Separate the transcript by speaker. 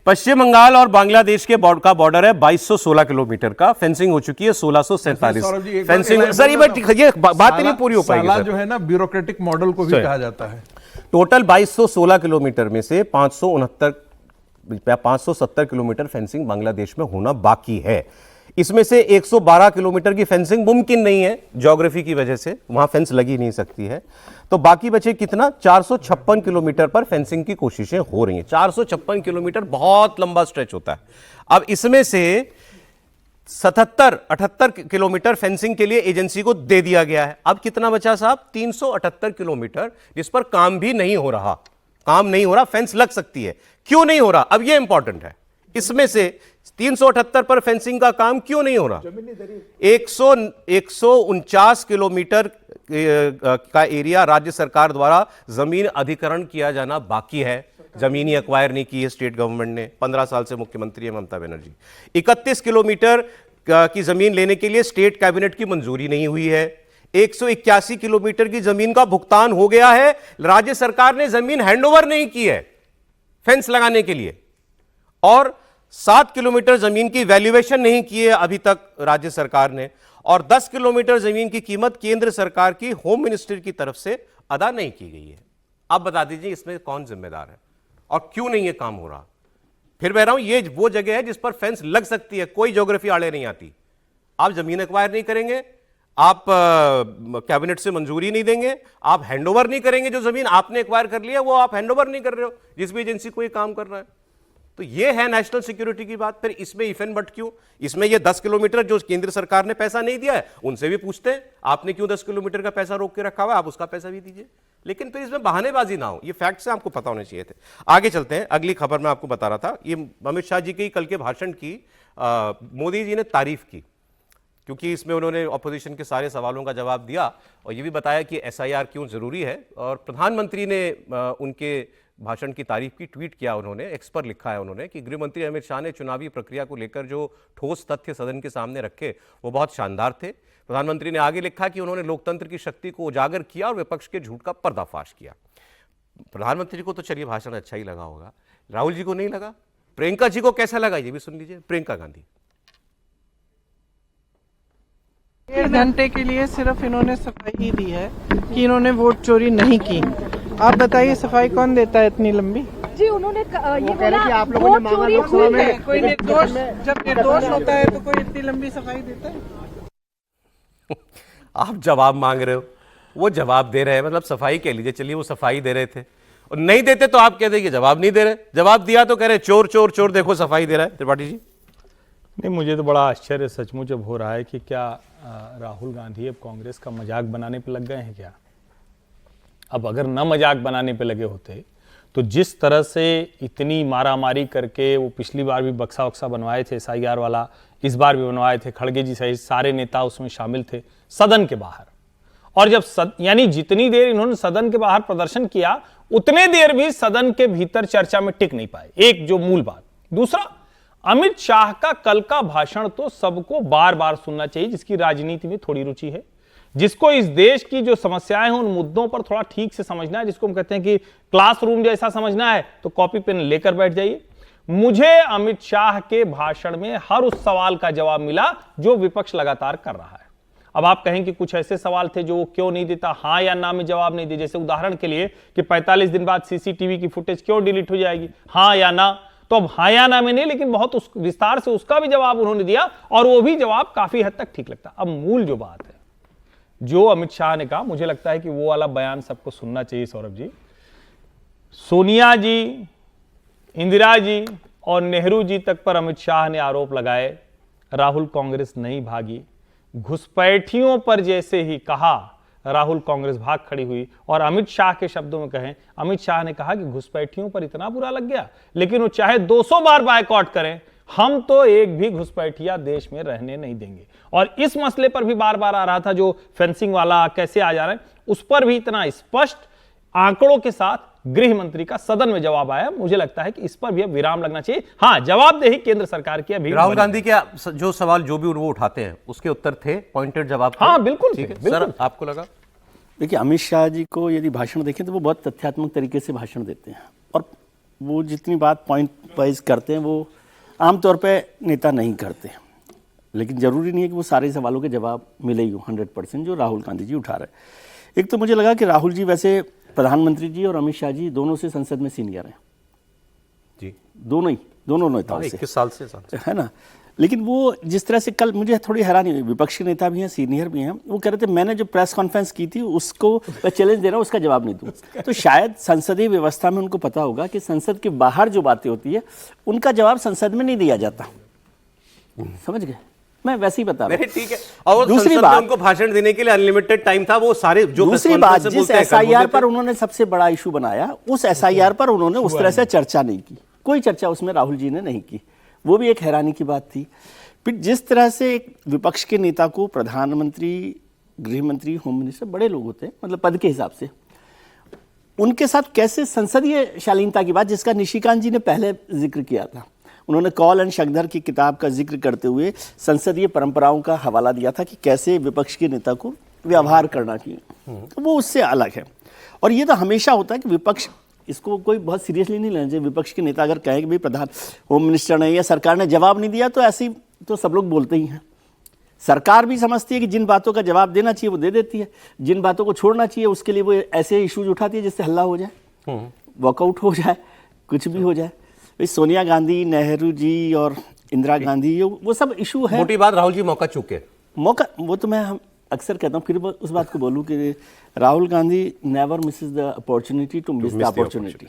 Speaker 1: पश्चिम बंगाल और बांग्लादेश के बॉर्डर है 2216 किलोमीटर का, फेंसिंग हो चुकी है 1647 फेंसिंग। सर ये बात नहीं पूरी हो पाएगी सर।
Speaker 2: जो है ना ब्यूरोक्रेटिक मॉडल को भी कहा जाता है।
Speaker 1: टोटल 2216 किलोमीटर में से 570 किलोमीटर फेंसिंग बांग्लादेश में होना बाकी है। इसमें से 112 किलोमीटर की फेंसिंग मुमकिन नहीं है, ज्योग्राफी की वजह से वहां फेंस लगी नहीं सकती है। तो बाकी बचे कितना, 456 किलोमीटर पर फेंसिंग की कोशिशें हो रही हैं। 456 किलोमीटर बहुत लंबा स्ट्रेच होता है। अब इसमें से 78 किलोमीटर फेंसिंग के लिए एजेंसी को दे दिया गया है। अब कितना बचा साहब, 378 किलोमीटर जिस पर काम भी नहीं हो रहा। काम नहीं हो रहा, फेंस लग सकती है, क्यों नहीं हो रहा, अब यह इंपॉर्टेंट है। इसमें से 378 पर फेंसिंग का काम क्यों नहीं हो रहा? 149 किलोमीटर का एरिया राज्य सरकार द्वारा जमीन अधिग्रहण किया जाना बाकी है। जमीन ही एक्वायर नहीं की है स्टेट गवर्नमेंट ने, 15 साल से मुख्यमंत्री है ममता बनर्जी। 31 किलोमीटर की जमीन लेने के लिए स्टेट कैबिनेट की मंजूरी नहीं हुई है। 181 किलोमीटर की जमीन का भुगतान हो गया है, राज्य सरकार ने जमीन हैंडओवर नहीं की है फेंस लगाने के लिए। और 7 किलोमीटर जमीन की वैल्यूएशन नहीं की है अभी तक राज्य सरकार ने। और 10 किलोमीटर जमीन की कीमत केंद्र सरकार की होम मिनिस्ट्री की तरफ से अदा नहीं की गई है। अब बता दीजिए इसमें कौन जिम्मेदार है और क्यों नहीं ये काम हो रहा? फिर कह रहा हूं, ये वो जगह है जिस पर फेंस लग सकती है, कोई ज्योग्राफी आड़े नहीं आती। आप जमीन एक्वायर नहीं करेंगे, आप कैबिनेट से मंजूरी नहीं देंगे, आप हैंडओवर नहीं करेंगे, जो जमीन आपने एक्वायर कर लिया वो आप हैंडओवर नहीं कर रहे हो जिस भी एजेंसी को ये काम कर रहा है। तो ये है नेशनल सिक्योरिटी की बात। फिर इसमें इफ एंड बट क्यों? इसमें ये 10 किलोमीटर जो केंद्र सरकार ने पैसा नहीं दिया है उनसे भी पूछते हैं, आपने क्यों 10 किलोमीटर का पैसा रोक के रखा हुआ है, आप उसका पैसा भी दीजिए। लेकिन फिर इसमें बहानेबाजी ना हो, ये फैक्ट से आपको पता होने चाहिए थे। आगे चलते हैं, अगली खबर मैं आपको बता रहा था। ये अमित शाह जी के कल के भाषण की मोदी जी ने तारीफ की, क्योंकि इसमें उन्होंने ऑपोजिशन के सारे सवालों का जवाब दिया और ये भी बताया कि एसआईआर क्यों जरूरी है। और प्रधानमंत्री ने उनके भाषण की तारीफ की, ट्वीट किया उन्होंने, एक्स पर लिखा है उन्होंने कि गृहमंत्री अमित शाह ने चुनावी प्रक्रिया को लेकर जो ठोस तथ्य सदन के सामने रखे वो बहुत शानदार थे। प्रधानमंत्री ने आगे लिखा कि उन्होंने लोकतंत्र की शक्ति को उजागर किया और विपक्ष के झूठ का पर्दाफाश किया। प्रधानमंत्री को तो चलिए भाषण अच्छा ही लगा होगा, राहुल जी को नहीं लगा। प्रियंका जी को कैसा लगा ये भी सुन लीजिए। प्रियंका गांधी,
Speaker 3: 1 घंटे के लिए सिर्फ इन्होंने सफाई ही दी है कि इन्होंने वोट चोरी नहीं की। आप बताइए सफाई कौन देता है इतनी लंबी?
Speaker 4: जी उन्होंने ये बोला
Speaker 3: कि आप लोगों ने मांगा लोकसभा में। कोई निर्दोष, जब निर्दोष होता है तो कोई इतनी लंबी सफाई देता है?
Speaker 1: आप जवाब मांग रहे हो, वो जवाब दे रहे हैं, मतलब सफाई कह लीजिए, चलिए वो सफाई दे रहे थे। और नहीं देते तो आप कहते कि जवाब नहीं दे रहे, जवाब दिया तो कह रहे चोर चोर चोर, देखो सफाई दे रहा है। त्रिपाठी जी,
Speaker 5: नहीं, मुझे तो बड़ा आश्चर्य सचमुच अब हो रहा है कि क्या राहुल गांधी अब कांग्रेस का मजाक बनाने पे लग गए हैं क्या? अब अगर न मजाक बनाने पे लगे होते तो जिस तरह से इतनी मारामारी करके वो पिछली बार भी बक्सा वक्सा बनवाए थे एसआईआर वाला, इस बार भी बनवाए थे, खड़गे जी सहित सारे नेता उसमें शामिल थे सदन के बाहर। और जब यानी जितनी देर इन्होंने सदन के बाहर प्रदर्शन किया उतने देर भी सदन के भीतर चर्चा में टिक नहीं पाए। एक जो मूल बात। दूसरा, अमित शाह का कल का भाषण तो सबको बार बार सुनना चाहिए, जिसकी राजनीति में थोड़ी रुचि है, जिसको इस देश की जो समस्याएं हैं उन मुद्दों पर थोड़ा ठीक से समझना है, जिसको हम कहते हैं कि क्लासरूम जैसा समझना है तो कॉपी पेन लेकर बैठ जाइए। मुझे अमित शाह के भाषण में हर उस सवाल का जवाब मिला जो विपक्ष लगातार कर रहा है। अब आप कहें कि कुछ ऐसे सवाल थे जो वो क्यों नहीं देता, हाँ या ना में जवाब नहीं दे, जैसे उदाहरण के लिए कि 45 दिन बाद सीसीटीवी की फुटेज क्यों डिलीट हो जाएगी, हाँ या ना। तो अब हाँ या ना में नहीं, लेकिन बहुत विस्तार से उसका भी जवाब उन्होंने दिया और वो भी जवाब काफी हद तक ठीक लगता। अब मूल जो बात है, जो अमित शाह ने कहा, मुझे लगता है कि वो वाला बयान सबको सुनना चाहिए। सौरभ जी, सोनिया जी, इंदिरा जी और नेहरू जी तक पर अमित शाह ने आरोप लगाए राहुल कांग्रेस नहीं भागी। घुसपैठियों पर जैसे ही कहा राहुल कांग्रेस भाग खड़ी हुई। और अमित शाह के शब्दों में कहें, अमित शाह ने कहा कि घुसपैठियों पर इतना बुरा लग गया, लेकिन वो चाहे 200 बार बायकॉट करें, हम तो एक भी घुसपैठिया देश में रहने नहीं देंगे। और इस मसले पर भी बार बार आ रहा था, जो फेंसिंग वाला कैसे आ जा रहा है, उस पर भी इतना स्पष्ट आंकड़ों के साथ गृह मंत्री का सदन में जवाब आया। मुझे लगता है कि इस पर भी अब विराम लगना चाहिए। हाँ, जवाबदेही केंद्र सरकार की अभी।
Speaker 1: राहुल गांधी के जो सवाल जो भी वो उठाते हैं उसके उत्तर थे, पॉइंटेड जवाब थे।
Speaker 5: हाँ बिल्कुल,
Speaker 1: ठीक है सर, आपको लगा?
Speaker 6: देखिए, अमित शाह जी को यदि भाषण देखें तो वो बहुत तथ्यात्मक तरीके से भाषण देते हैं और वो जितनी बात पॉइंट वाइज करते हैं वो आमतौर पे नेता नहीं करते, लेकिन ज़रूरी नहीं है कि वो सारे सवालों के जवाब मिले ही हो 100% जो राहुल गांधी जी उठा रहे हैं। एक तो मुझे लगा कि राहुल जी वैसे प्रधानमंत्री जी और अमित शाह जी दोनों से संसद में सीनियर हैं
Speaker 1: जी,
Speaker 6: दोनों नेताओं से
Speaker 1: 21 साल से
Speaker 6: है ना। लेकिन वो जिस तरह से कल मुझे थोड़ी हैरानी हुई, विपक्ष के नेता भी हैं सीनियर भी हैं, वो कह रहे थे मैंने जो प्रेस कॉन्फ्रेंस की थी उसको मैं चैलेंज दे रहा हूँ, उसका जवाब नहीं दूँ। तो शायद संसदीय व्यवस्था में उनको पता होगा कि संसद के बाहर जो बातें होती है उनका जवाब संसद में नहीं दिया जाता, समझ गए, मैं वैसे ही बता रहा हूँ।
Speaker 1: ठीक है। और
Speaker 6: दूसरी
Speaker 1: संसद में
Speaker 6: बात,
Speaker 1: उनको भाषण देने के लिए अनलिमिटेड टाइम था, वो सारे जो
Speaker 6: दूसरी बात, जिस एसआईआर पर उन्होंने सबसे बड़ा इशू बनाया उस एसआईआर पर उन्होंने उस तरह से चर्चा नहीं की, कोई चर्चा उसमें राहुल जी ने नहीं की, वो भी एक हैरानी की बात थी। फिर जिस तरह से एक विपक्ष के नेता को प्रधानमंत्री, गृह मंत्री, होम मिनिस्टर, बड़े लोग होते हैं मतलब पद के हिसाब से, उनके साथ कैसे संसदीय शालीनता की बात, जिसका निशिकांत जी ने पहले जिक्र किया था, उन्होंने कॉल एंड शक्धर की किताब का जिक्र करते हुए संसदीय परंपराओं का हवाला दिया था कि कैसे विपक्ष के नेता को व्यवहार करना चाहिए, तो वो उससे अलग है। और ये तो हमेशा होता है कि विपक्ष, इसको कोई बहुत सीरियसली नहीं लेना चाहिए। विपक्ष के नेता अगर कहे कि भाई प्रधान होम मिनिस्टर ने या सरकार ने जवाब नहीं दिया तो ऐसे ही तो सब लोग बोलते ही हैं। सरकार भी समझती है कि जिन बातों का जवाब देना चाहिए वो दे देती है, जिन बातों को छोड़ना चाहिए उसके लिए वो ऐसे इश्यूज उठाती है जिससे हल्ला हो जाए, वॉकआउट हो जाए, कुछ भी हो जाए। भाई सोनिया गांधी, नेहरू जी और इंदिरा गांधी, वो सब इशू है।
Speaker 1: मोटी बात, राहुल जी मौका चूके।
Speaker 6: मौका, वो तो मैं अक्सर कहता हूँ, फिर उस बात को बोलूँ कि Rahul Gandhi never misses the opportunity to miss the opportunity.